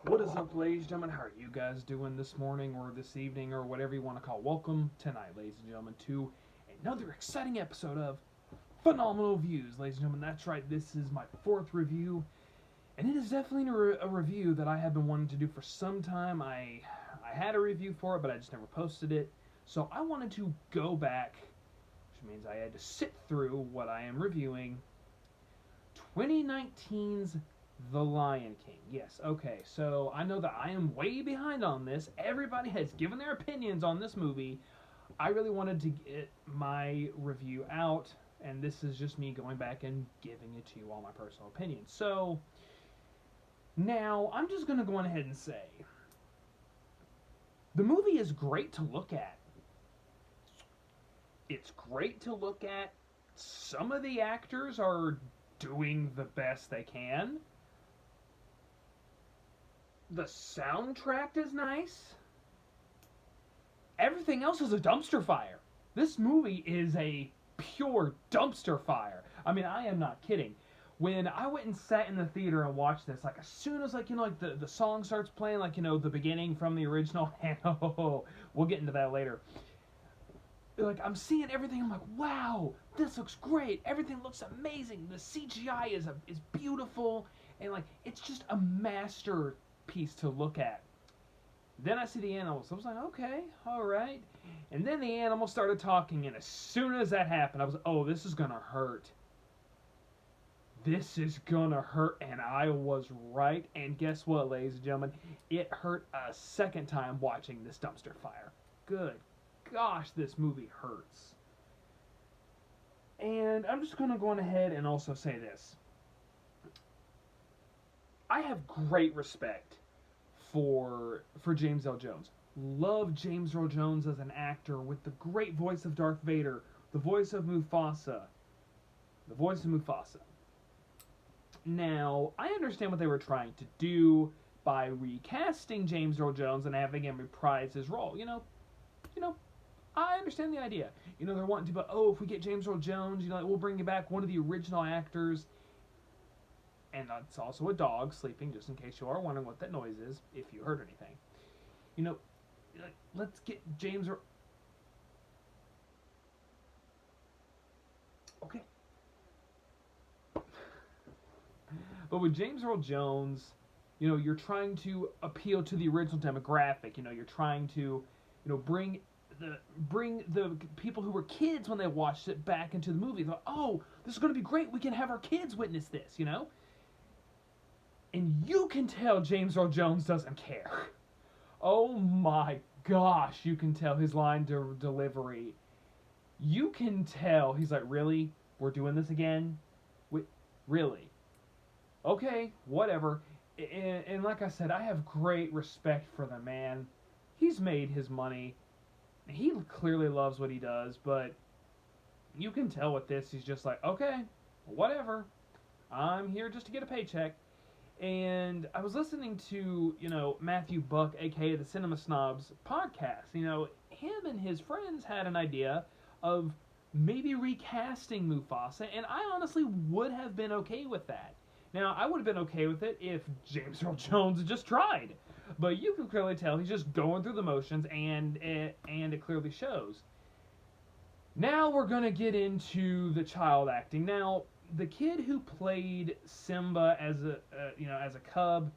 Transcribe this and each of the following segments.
What is up, ladies and gentlemen? How are you guys doing this morning or this evening or whatever you want to call? Welcome tonight, ladies and gentlemen, to another exciting episode of Phenomenal Views. Ladies and gentlemen, that's right, this is my fourth review, and it is definitely a review that I have been wanting to do for some time. I had a review for it, but I just never posted it. So I wanted to go back, which means I had to sit through what I am reviewing, 2019's The Lion King. Yes, okay, so I know that I am way behind on this. Everybody has given their opinions on this movie. I really wanted to get my review out, and this is just me going back and giving it to you all my personal opinions. So, now, I'm just going to go on ahead and say, the movie is great to look at. It's great to look at. Some of the actors are doing the best they can. The soundtrack is nice. Everything else is a dumpster fire. This movie is a pure dumpster fire. I mean, I am not kidding. When I went and sat in the theater and watched this, like, as soon as, like, the song starts playing, like, the beginning from the original, we'll get into that later. Like, I'm seeing everything, I'm like, wow, this looks great. Everything looks amazing. The CGI is beautiful, and, like, it's just a masterpiece to look at. Then I see the animals. I was like, okay, all right. And then the animals started talking, and as soon as that happened, I was like, oh, this is going to hurt. This is going to hurt, and I was right. And guess what, ladies and gentlemen? It hurt a second time watching this dumpster fire. Good gosh, this movie hurts. And I'm just going to go on ahead and also say this. I have great respect for James Earl Jones. Love James Earl Jones as an actor with the great voice of Darth Vader, the voice of Mufasa. Now, I understand what they were trying to do by recasting James Earl Jones and having him reprise his role. I understand the idea. They're wanting to, if we get James Earl Jones, we'll bring back one of the original actors. And that's also a dog sleeping, just in case you are wondering what that noise is, if you heard anything. Let's get James Earl... Okay. But with James Earl Jones, you're trying to appeal to the original demographic. You're trying to, bring the people who were kids when they watched it back into the movie. They're like, oh, this is going to be great. We can have our kids witness this, And you can tell James Earl Jones doesn't care. Oh my gosh, you can tell his line delivery. You can tell he's like, really? We're doing this again? Really? Okay, whatever. And like I said, I have great respect for the man. He's made his money. He clearly loves what he does, but you can tell with this, he's just like, okay, whatever. I'm here just to get a paycheck. And I was listening to, Matthew Buck, aka the Cinema Snobs podcast. Him and his friends had an idea of maybe recasting Mufasa, and I honestly would have been okay with that. Now, I would have been okay with it if James Earl Jones just tried. But you can clearly tell he's just going through the motions, and it clearly shows. Now we're going to get into the child acting. Now, the kid who played Simba as a cub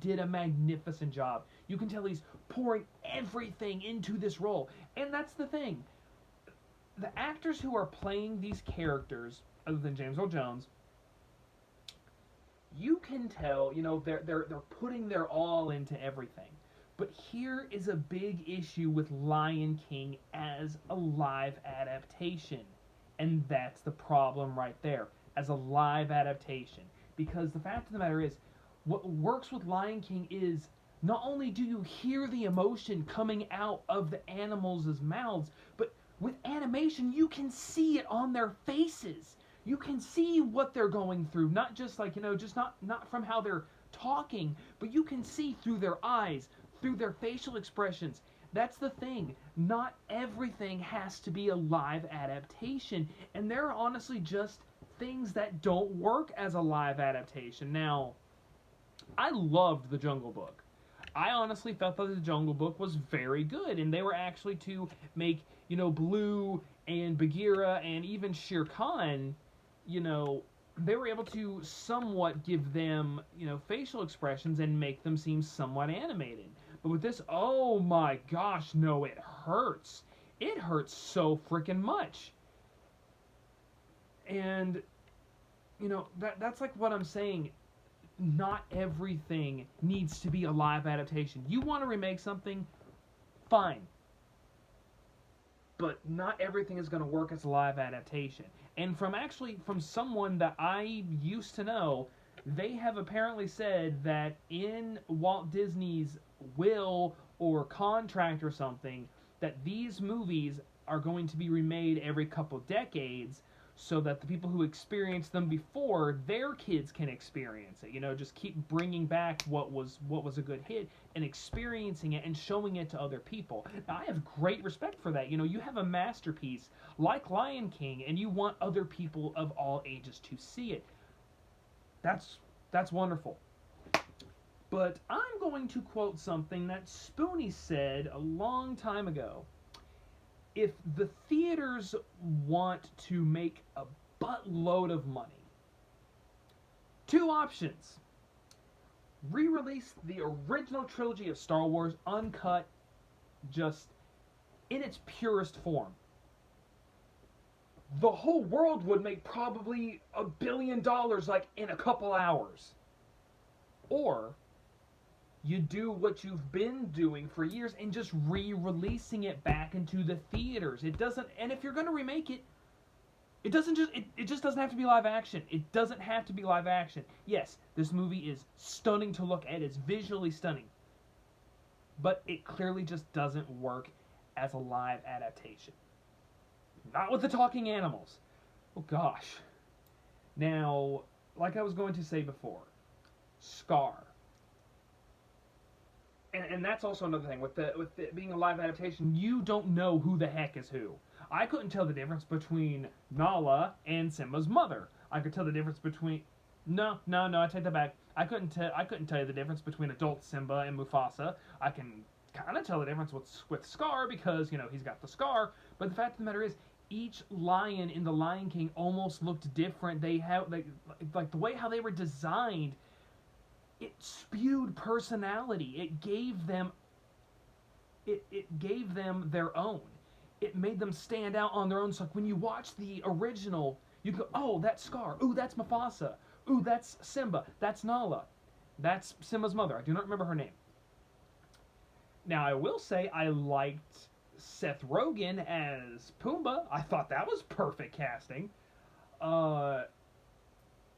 did a magnificent job. You can tell he's pouring everything into this role. And that's the thing. The actors who are playing these characters, other than James Earl Jones, you can tell, they're putting their all into everything. But here is a big issue with Lion King as a live adaptation. And that's the problem right there, as a live adaptation. Because the fact of the matter is, what works with Lion King is, not only do you hear the emotion coming out of the animals' mouths, but with animation, you can see it on their faces. You can see what they're going through, not just like, just not from how they're talking, but you can see through their eyes, through their facial expressions. That's the thing. Not everything has to be a live adaptation, and there are honestly just things that don't work as a live adaptation. Now, I loved The Jungle Book. I honestly felt that The Jungle Book was very good, and they were actually to make, Blue and Bagheera and even Shere Khan, you know, they were able to somewhat give them, facial expressions and make them seem somewhat animated. But with this, oh my gosh, no, it hurts. It hurts so freaking much. And, that's like what I'm saying. Not everything needs to be a live adaptation. You want to remake something, fine. But not everything is going to work as a live adaptation. And from someone that I used to know, they have apparently said that in Walt Disney's will or contract or something, that these movies are going to be remade every couple decades, so that the people who experienced them before, their kids can experience it. Just keep bringing back what was a good hit and experiencing it and showing it to other people. Now, I have great respect for that. You have a masterpiece like Lion King, and you want other people of all ages to see it. That's wonderful. But I'm going to quote something that Spoonie said a long time ago. If the theaters want to make a buttload of money, two options. Re-release the original trilogy of Star Wars uncut, just in its purest form. The whole world would make probably $1 billion like in a couple hours. Or you do what you've been doing for years and just re-releasing it back into the theaters. It doesn't, and if you're going to remake it, it just doesn't have to be live action. It doesn't have to be live action. Yes, this movie is stunning to look at. It's visually stunning. But it clearly just doesn't work as a live adaptation. Not with the talking animals. Oh gosh. Now, like I was going to say before, Scar. And that's also another thing with it being a live adaptation. You don't know who the heck is who. I couldn't tell the difference between Nala and Simba's mother. I could tell the difference between no, I take that back. I couldn't tell you the difference between adult Simba and Mufasa. I can kind of tell the difference with Scar because he's got the scar. But the fact of the matter is, each lion in the Lion King almost looked different. They have like the way how they were designed. It spewed personality. It gave them their own. It made them stand out on their own. So like when you watch the original, you go, oh, that's Scar. Ooh, that's Mufasa. Ooh, that's Simba. That's Nala. That's Simba's mother. I do not remember her name. Now, I will say I liked Seth Rogen as Pumbaa. I thought that was perfect casting.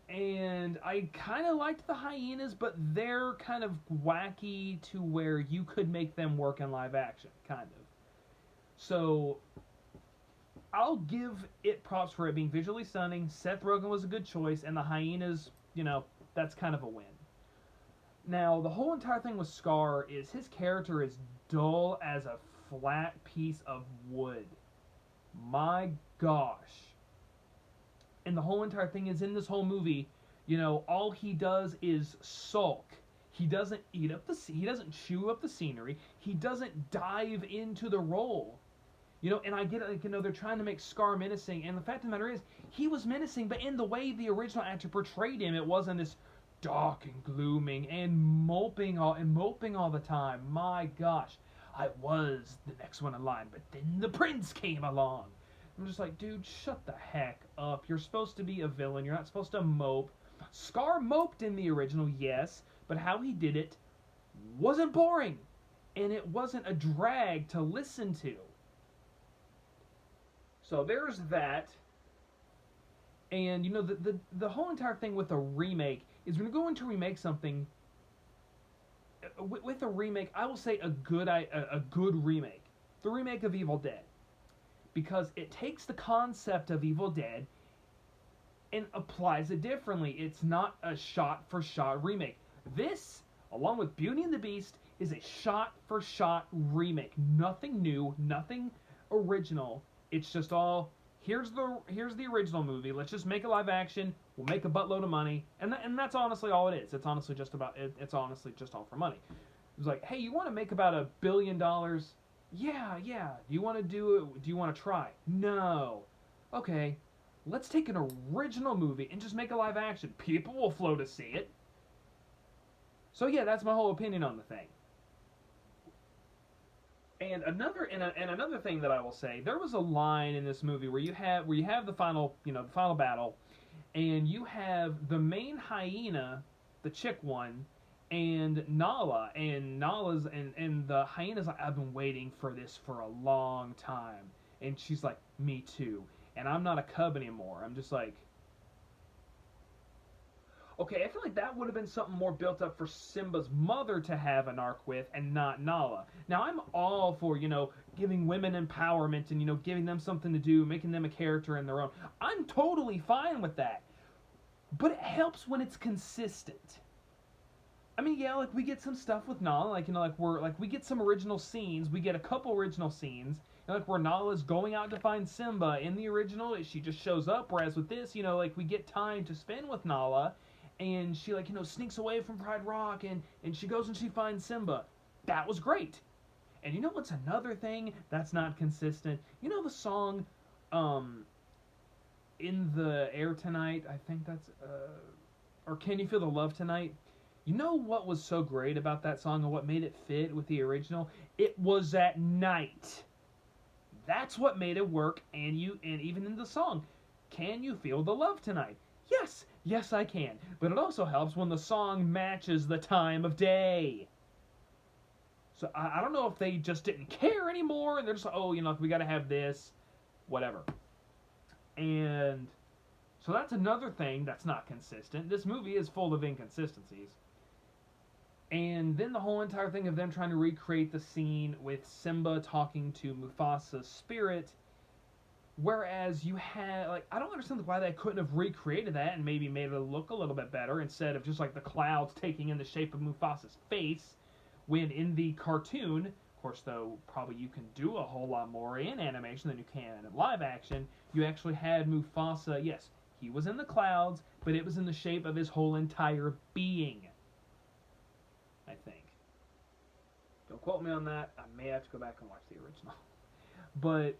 And I kind of liked the hyenas, but they're kind of wacky to where you could make them work in live action, kind of. So, I'll give it props for it being visually stunning. Seth Rogen was a good choice, and the hyenas, that's kind of a win. Now, the whole entire thing with Scar is his character is dull as a flat piece of wood. My gosh. And the whole entire thing is in this whole movie, all he does is sulk. He doesn't he doesn't chew up the scenery. He doesn't dive into the role. And I get it, they're trying to make Scar menacing, and the fact of the matter is, he was menacing, but in the way the original actor portrayed him, it wasn't this dark and glooming and moping all the time. My gosh, I was the next one in line, but then the prince came along. I'm just like, dude, shut the heck up. You're supposed to be a villain. You're not supposed to mope. Scar moped in the original, yes, but how he did it wasn't boring, and it wasn't a drag to listen to. So there's that. And, the whole entire thing with a remake is when you're going to remake something, with a remake, I will say a good remake. The remake of Evil Dead. Because it takes the concept of Evil Dead and applies it differently. It's not a shot-for-shot remake. This, along with Beauty and the Beast, is a shot-for-shot remake. Nothing new, nothing original. It's just all, here's the original movie. Let's just make a live action. we'll make a buttload of money, and that's honestly all it is. It's honestly just about it's honestly just all for money. It was like, hey, you want to make about $1 billion? Yeah, yeah. Do you want to do it? Do you want to try? No. Okay, let's take an original movie and just make a live action. People will flow to see it. So yeah, that's my whole opinion on the thing. And another thing that I will say, there was a line in this movie where you have the final the final battle, and you have the main hyena, the chick one, and Nala's and the hyena's like, I've been waiting for this for a long time, and she's like, me too, and I'm not a cub anymore. I'm just like, okay, I feel like that would have been something more built up for Simba's mother to have an arc with, and not Nala. Now, I'm all for, giving women empowerment and, giving them something to do, making them a character in their own. I'm totally fine with that. But it helps when it's consistent. I mean, yeah, like, we get some stuff with Nala, we get some original scenes. We get a couple original scenes, where Nala's going out to find Simba. In the original, she just shows up, whereas with this, we get time to spend with Nala, and she sneaks away from Pride Rock, and she goes and she finds Simba. That was great. And you know what's another thing that's not consistent? The song In the Air Tonight, I think that's or Can You Feel the Love Tonight? You know what was so great about that song and what made it fit with the original? It was at night. That's what made it work, and even in the song, Can You Feel the Love Tonight? Yes, I can. But it also helps when the song matches the time of day. So I don't know if they just didn't care anymore, and they're just like, oh, we got to have this, whatever. And so that's another thing that's not consistent. This movie is full of inconsistencies. And then the whole entire thing of them trying to recreate the scene with Simba talking to Mufasa's spirit. Whereas you had, I don't understand why they couldn't have recreated that and maybe made it look a little bit better instead of just the clouds taking in the shape of Mufasa's face, when in the cartoon, of course, though, probably you can do a whole lot more in animation than you can in live action, you actually had Mufasa, yes, he was in the clouds, but it was in the shape of his whole entire being, I think. Don't quote me on that. I may have to go back and watch the original. But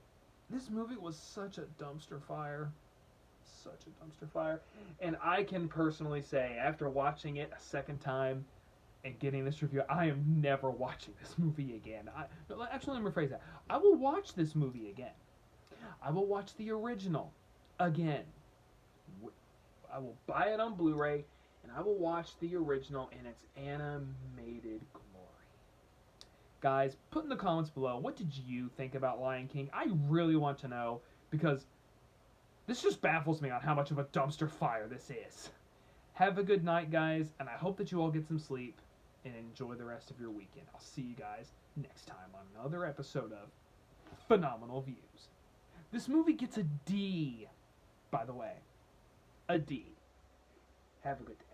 this movie was such a dumpster fire. Such a dumpster fire. And I can personally say, after watching it a second time and getting this review, I am never watching this movie again. Actually, let me rephrase that. I will watch this movie again. I will watch the original again. I will buy it on Blu-ray, and I will watch the original in its animated glory. Guys, put in the comments below, what did you think about Lion King? I really want to know, because this just baffles me on how much of a dumpster fire this is. Have a good night, guys, and I hope that you all get some sleep and enjoy the rest of your weekend. I'll see you guys next time on another episode of Phenomenal Views. This movie gets a D, by the way. A D. Have a good day.